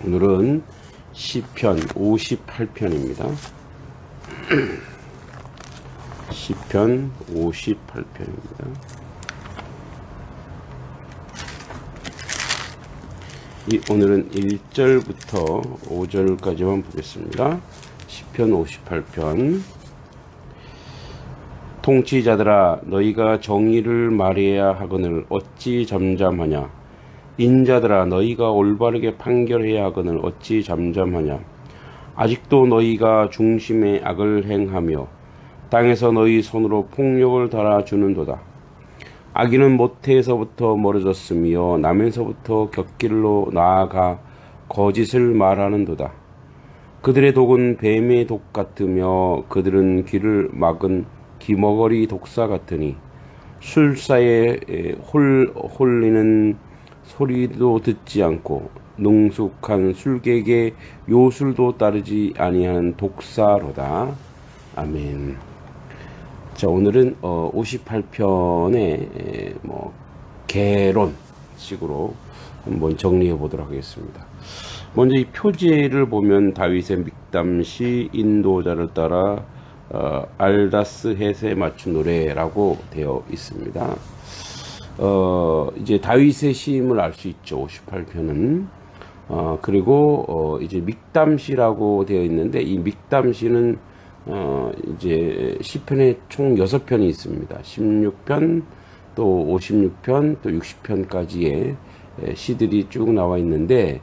오늘은 시편 58편입니다. 시편 58편입니다. 오늘은 1절부터 5절까지만 보겠습니다. 시편 58편. 통치자들아, 너희가 정의를 말해야 하거늘 어찌 잠잠하냐. 인자들아, 너희가 올바르게 판결해야 하거늘 어찌 잠잠하냐. 아직도 너희가 중심에 악을 행하며 땅에서 너희 손으로 폭력을 달아주는도다. 악인은 모태에서부터 멀어졌으며 남에서부터 곁길로 나아가 거짓을 말하는도다. 그들의 독은 뱀의 독 같으며 그들은 귀를 막은 기머거리 독사 같으니 술사에 홀리는 소리도 듣지 않고 능숙한 술객의 요술도 따르지 아니하는 독사로다. 아멘. 자, 오늘은 58편의 개론식으로 한번 정리해 보도록 하겠습니다. 먼저 이 표제를 보면 다윗의 믹담시 인도자를 따라 알다스 헷에 맞춘 노래라고 되어 있습니다. 이제 다윗의 시임을 알 수 있죠. 58편은. 그리고 이제 믹담시라고 되어 있는데 이 믹담시는 이제 시편에 총 6편이 있습니다. 16편, 또 56편, 또 60편까지의 시들이 쭉 나와 있는데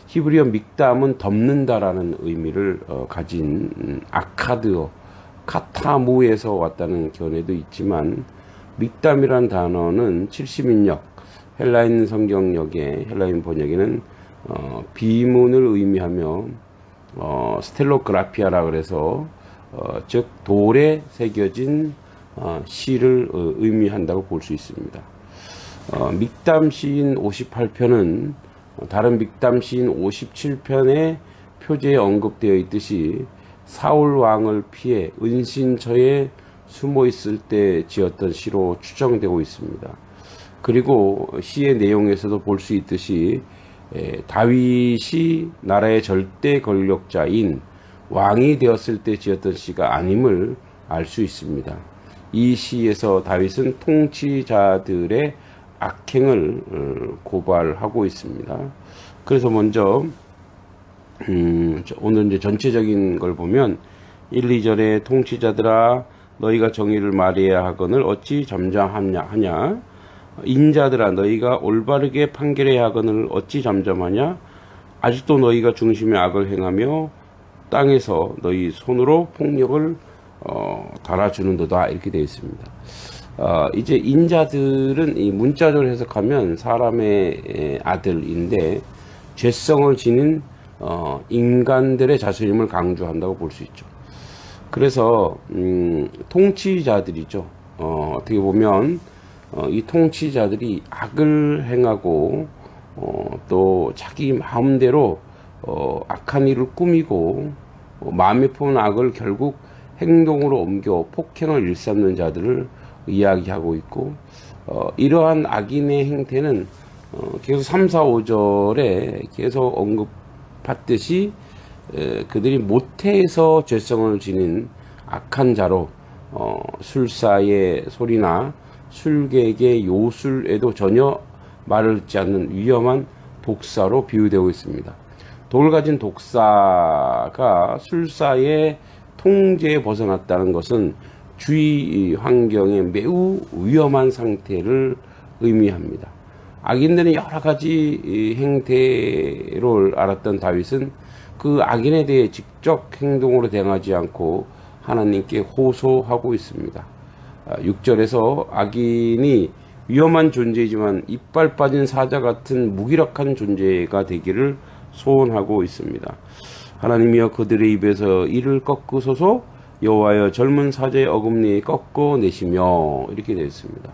히브리어 믹담은 덮는다라는 의미를 가진 아카드어, 카타무에서 왔다는 견해도 있지만 믹담이란 단어는 70인역 헬라인 성경역의 헬라인 번역에는 비문을 의미하며 스텔로그라피아라 그래서 즉 돌에 새겨진 시를 의미한다고 볼 수 있습니다. 믹담 시인 58편은 다른 믹담 시인 57편의 표제에 언급되어 있듯이 사울 왕을 피해 은신처에 숨어 있을 때 지었던 시로 추정되고 있습니다. 그리고 시의 내용에서도 볼 수 있듯이 다윗이 나라의 절대 권력자인 왕이 되었을 때 지었던 시가 아님을 알 수 있습니다. 이 시에서 다윗은 통치자들의 악행을 고발하고 있습니다. 그래서 먼저 오늘 이제 전체적인 걸 보면 1, 2절에 통치자들아 너희가 정의를 말해야 하거늘 어찌 잠잠하냐. 인자들아 너희가 올바르게 판결해야 하거늘 어찌 잠잠하냐. 아직도 너희가 중심에 악을 행하며 땅에서 너희 손으로 폭력을 달아주는도다. 이렇게 되어 있습니다. 이제 인자들은 이 문자적으로 해석하면 사람의 아들인데 죄성을 지닌 인간들의 자존심을 강조한다고 볼 수 있죠. 그래서 통치자들이죠. 어떻게 보면 이 통치자들이 악을 행하고 또 자기 마음대로 악한 일을 꾸미고 마음에 품은 악을 결국 행동으로 옮겨 폭행을 일삼는 자들을 이야기하고 있고 이러한 악인의 행태는 계속 3, 4, 5절에 계속 언급했듯이 그들이 모태에서 죄성을 지닌 악한 자로 술사의 소리나 술객의 요술에도 전혀 말을 듣지 않는 위험한 독사로 비유되고 있습니다. 독을 가진 독사가 술사의 통제에 벗어났다는 것은 주위 환경에 매우 위험한 상태를 의미합니다. 악인들은 여러 가지 행태를 알았던 다윗은 그 악인에 대해 직접 행동으로 대응하지 않고 하나님께 호소하고 있습니다. 6절에서 악인이 위험한 존재이지만 이빨 빠진 사자 같은 무기력한 존재가 되기를 소원하고 있습니다. 하나님이여 그들의 입에서 이를 꺾으소서. 여호와여 젊은 사자의 어금니 꺾어내시며. 이렇게 되어 있습니다.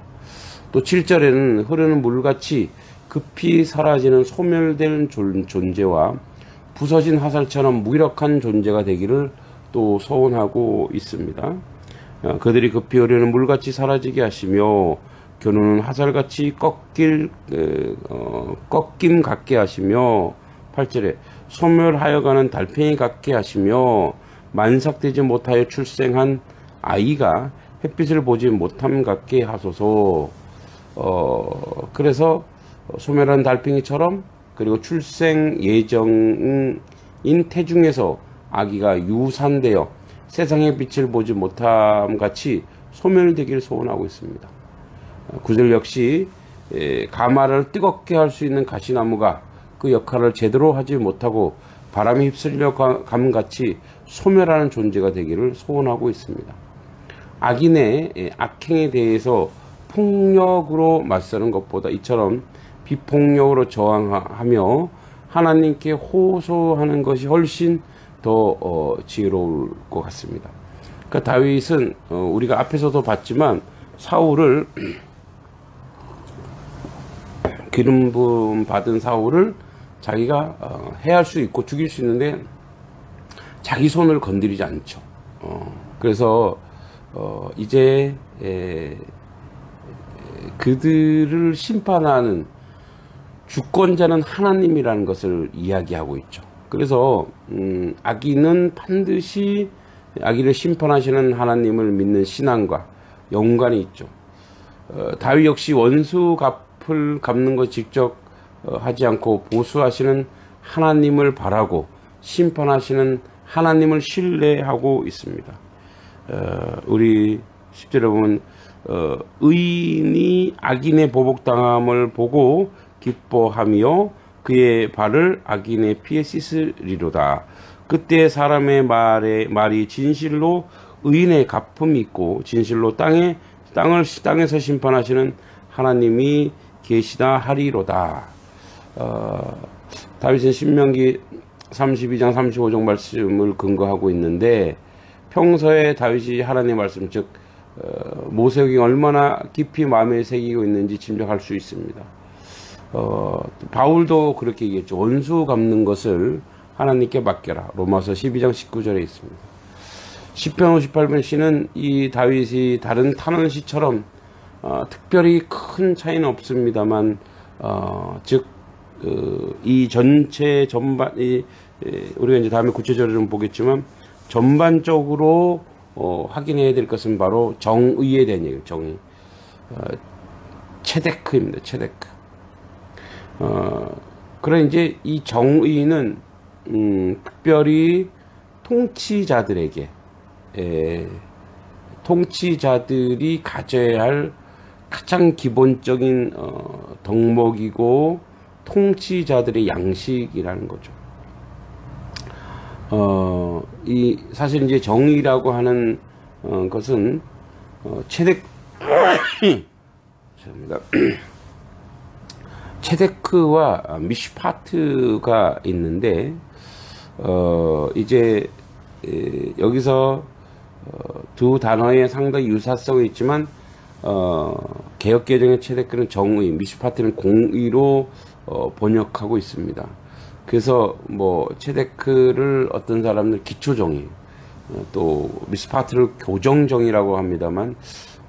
또 7절에는 흐르는 물같이 급히 사라지는 소멸된 존재와 부서진 화살처럼 무기력한 존재가 되기를 또 소원하고 있습니다. 그들이 급히 흐르는 물같이 사라지게 하시며 겨누는 화살같이 꺾임 같게 하시며 8절에 소멸하여가는 달팽이 같게 하시며 만삭되지 못하여 출생한 아이가 햇빛을 보지 못함 같게 하소서. 그래서 소멸한 달팽이처럼, 그리고 출생 예정인 태중에서 아기가 유산되어 세상의 빛을 보지 못함 같이 소멸되기를 소원하고 있습니다. 구절 역시 가마를 뜨겁게 할 수 있는 가시나무가 그 역할을 제대로 하지 못하고 바람에 휩쓸려 감같이 소멸하는 존재가 되기를 소원하고 있습니다. 악인의 악행에 대해서 폭력으로 맞서는 것보다 이처럼 비폭력으로 저항하며 하나님께 호소하는 것이 훨씬 더 지혜로울 것 같습니다. 그러니까 다윗은 우리가 앞에서도 봤지만 사울을 기름 부음 받은 사울을 자기가 해할 수 있고 죽일 수 있는데 자기 손을 건드리지 않죠. 그래서 이제 그들을 심판하는 주권자는 하나님이라는 것을 이야기하고 있죠. 그래서 악인은 반드시 악인을 심판하시는 하나님을 믿는 신앙과 연관이 있죠. 다윗 역시 원수 갚을 갚는 것 직접 하지 않고 보수하시는 하나님을 바라고 심판하시는 하나님을 신뢰하고 있습니다. 우리 10절에 보면 의인이 악인의 보복당함을 보고 기뻐하며 그의 발을 악인의 피에 씻으리로다. 그때 사람의 말이 진실로 의인의 갚음이 있고 진실로 땅에서 심판하시는 하나님이 계시다 하리로다. 다윗은 신명기 32장 35절 말씀을 근거하고 있는데, 평소에 다윗이 하나님의 말씀, 즉 모세오경이 얼마나 깊이 마음에 새기고 있는지 짐작할 수 있습니다. 바울도 그렇게 얘기했죠. 원수 갚는 것을 하나님께 맡겨라. 로마서 12장 19절에 있습니다. 시편 58편 시는 이 다윗이 다른 탄원 시처럼 특별히 큰 차이는 없습니다만, 즉 이 전체 전반, 우리가 이제 다음에 구체적으로 보겠지만 전반적으로 확인해야 될 것은 바로 정의에 대한 얘기예요. 정의. 체데크입니다. 체데크. 그래 이제 이 정의는 특별히 통치자들에게, 통치자들이 가져야 할 가장 기본적인 덕목이고 통치자들의 양식이라는 거죠. 이 사실 이제 정의라고 하는 것은 체데크와 미슈파트가 있는데, 이제 여기서 두 단어의 상당히 유사성이 있지만 개역개정의 체데크는 정의, 미슈파트는 공의로 번역하고 있습니다. 그래서 뭐 체데크를 어떤 사람들 기초정의, 또 미슈파트를 교정정의라고 합니다만,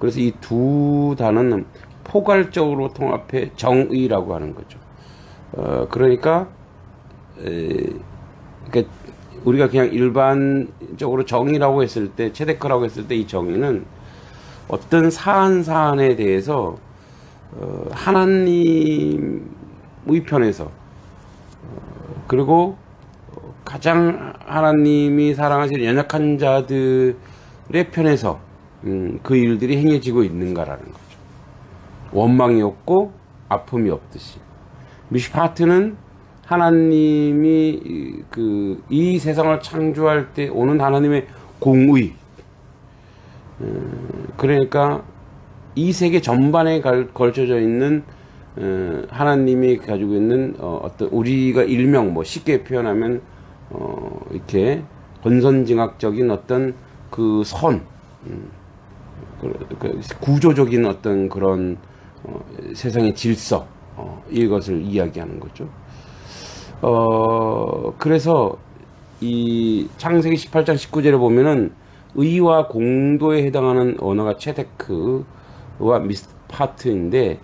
그래서 이 두 단어는 포괄적으로 통합해 정의라고 하는 거죠. 그러니까 우리가 그냥 일반적으로 정의라고 했을 때, 체데크라고 했을 때 이 정의는 어떤 사안에 대해서 하나님의 편에서, 그리고 가장 하나님이 사랑하시는 연약한 자들의 편에서 그 일들이 행해지고 있는가라는 거죠. 원망이 없고 아픔이 없듯이. 미슈파트는 하나님이 이 세상을 창조할 때 오는 하나님의 공의, 그러니까 이 세계 전반에 걸쳐져 있는 하나님이 가지고 있는 어떤, 우리가 일명 뭐 쉽게 표현하면 이렇게 권선징악적인 어떤 그 선, 구조적인 어떤 그런 세상의 질서, 이것을 이야기하는 거죠. 그래서 이 창세기 18장 19절에 보면은 의와 공도에 해당하는 언어가 체데크와 미스파트인데,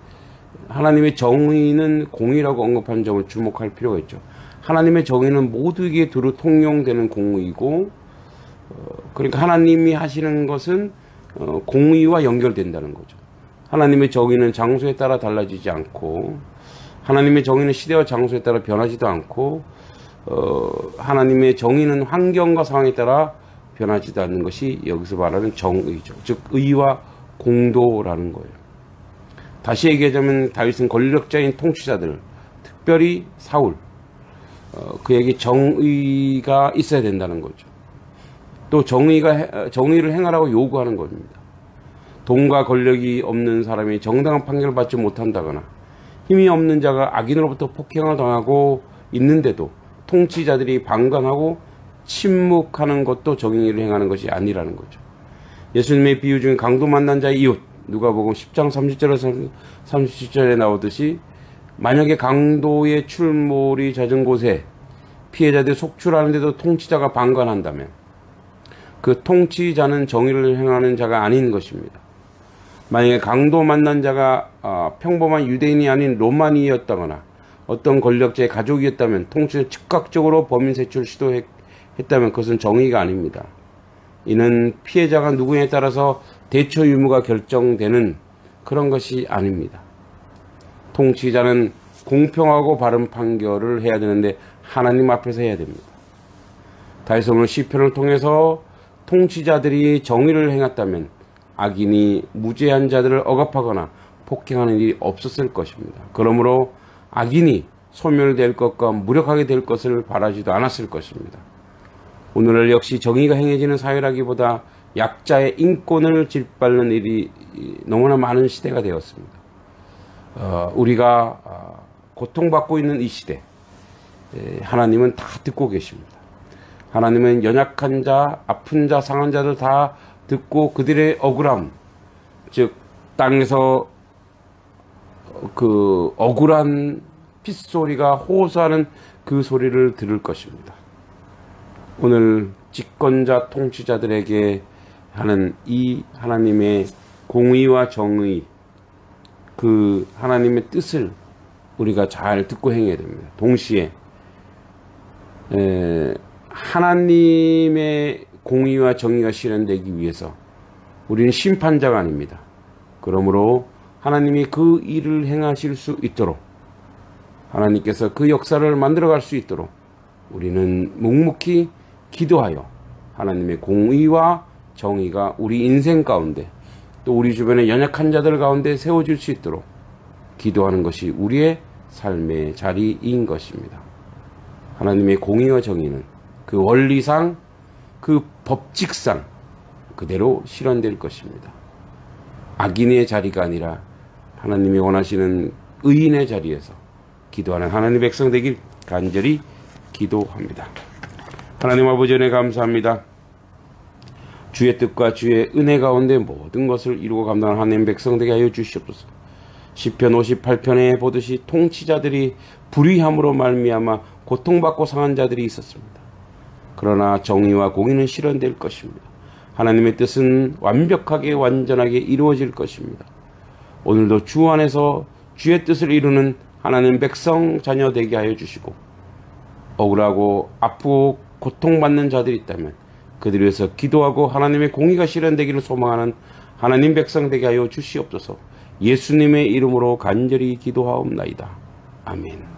하나님의 정의는 공의라고 언급한 점을 주목할 필요가 있죠. 하나님의 정의는 모두에게 두루 통용되는 공의이고, 그러니까 하나님이 하시는 것은 공의와 연결된다는 거죠. 하나님의 정의는 장소에 따라 달라지지 않고, 하나님의 정의는 시대와 장소에 따라 변하지도 않고, 하나님의 정의는 환경과 상황에 따라 변하지도 않는 것이 여기서 말하는 정의죠. 즉 의와 공도라는 거예요. 다시 얘기하자면 다윗은 권력자인 통치자들, 특별히 사울, 그에게 정의가 있어야 된다는 거죠. 또 정의를 행하라고 요구하는 겁니다. 돈과 권력이 없는 사람이 정당한 판결을 받지 못한다거나 힘이 없는 자가 악인으로부터 폭행을 당하고 있는데도 통치자들이 방관하고 침묵하는 것도 정의를 행하는 것이 아니라는 거죠. 예수님의 비유 중에 강도 만난 자의 이웃, 누가복음 10장 30절에서 37절에 나오듯이 만약에 강도의 출몰이 잦은 곳에 피해자들이 속출하는데도 통치자가 방관한다면 그 통치자는 정의를 행하는 자가 아닌 것입니다. 만약에 강도 만난 자가 평범한 유대인이 아닌 로마니였다거나 어떤 권력자의 가족이었다면 통치는 즉각적으로 범인 색출 시도했다면 그것은 정의가 아닙니다. 이는 피해자가 누구냐에 따라서 대처 유무가 결정되는 그런 것이 아닙니다. 통치자는 공평하고 바른 판결을 해야 되는데 하나님 앞에서 해야 됩니다. 다윗은 오늘 시편을 통해서 통치자들이 정의를 행했다면 악인이 무죄한 자들을 억압하거나 폭행하는 일이 없었을 것입니다. 그러므로 악인이 소멸될 것과 무력하게 될 것을 바라지도 않았을 것입니다. 오늘날 역시 정의가 행해지는 사회라기보다 약자의 인권을 짓밟는 일이 너무나 많은 시대가 되었습니다. 우리가 고통받고 있는 이 시대, 하나님은 다 듣고 계십니다. 하나님은 연약한 자, 아픈 자, 상한 자들 다 듣고 그들의 억울함, 즉 땅에서 그 억울한 핏소리가 호소하는 그 소리를 들을 것입니다. 오늘 집권자 통치자들에게 하는 이 하나님의 공의와 정의, 그 하나님의 뜻을 우리가 잘 듣고 행해야 됩니다. 동시에 하나님의 공의와 정의가 실현되기 위해서 우리는 심판자가 아닙니다. 그러므로 하나님이 그 일을 행하실 수 있도록, 하나님께서 그 역사를 만들어갈 수 있도록 우리는 묵묵히 기도하여 하나님의 공의와 정의가 우리 인생 가운데 또 우리 주변의 연약한 자들 가운데 세워질 수 있도록 기도하는 것이 우리의 삶의 자리인 것입니다. 하나님의 공의와 정의는 그 원리상, 그 법칙상 그대로 실현될 것입니다. 악인의 자리가 아니라 하나님이 원하시는 의인의 자리에서 기도하는 하나님의 백성 되길 간절히 기도합니다. 하나님 아버지 은혜 감사합니다. 주의 뜻과 주의 은혜 가운데 모든 것을 이루고 감당하는 하나님 백성 되게 하여 주시옵소서. 시편 58편에 보듯이 통치자들이 불의함으로 말미암아 고통받고 상한 자들이 있었습니다. 그러나 정의와 공의는 실현될 것입니다. 하나님의 뜻은 완벽하게 완전하게 이루어질 것입니다. 오늘도 주 안에서 주의 뜻을 이루는 하나님 백성 자녀 되게 하여 주시고, 억울하고 아프고 고통받는 자들이 있다면 그들 위해서 기도하고 하나님의 공의가 실현되기를 소망하는 하나님 백성 되게 하여 주시옵소서. 예수님의 이름으로 간절히 기도하옵나이다. 아멘.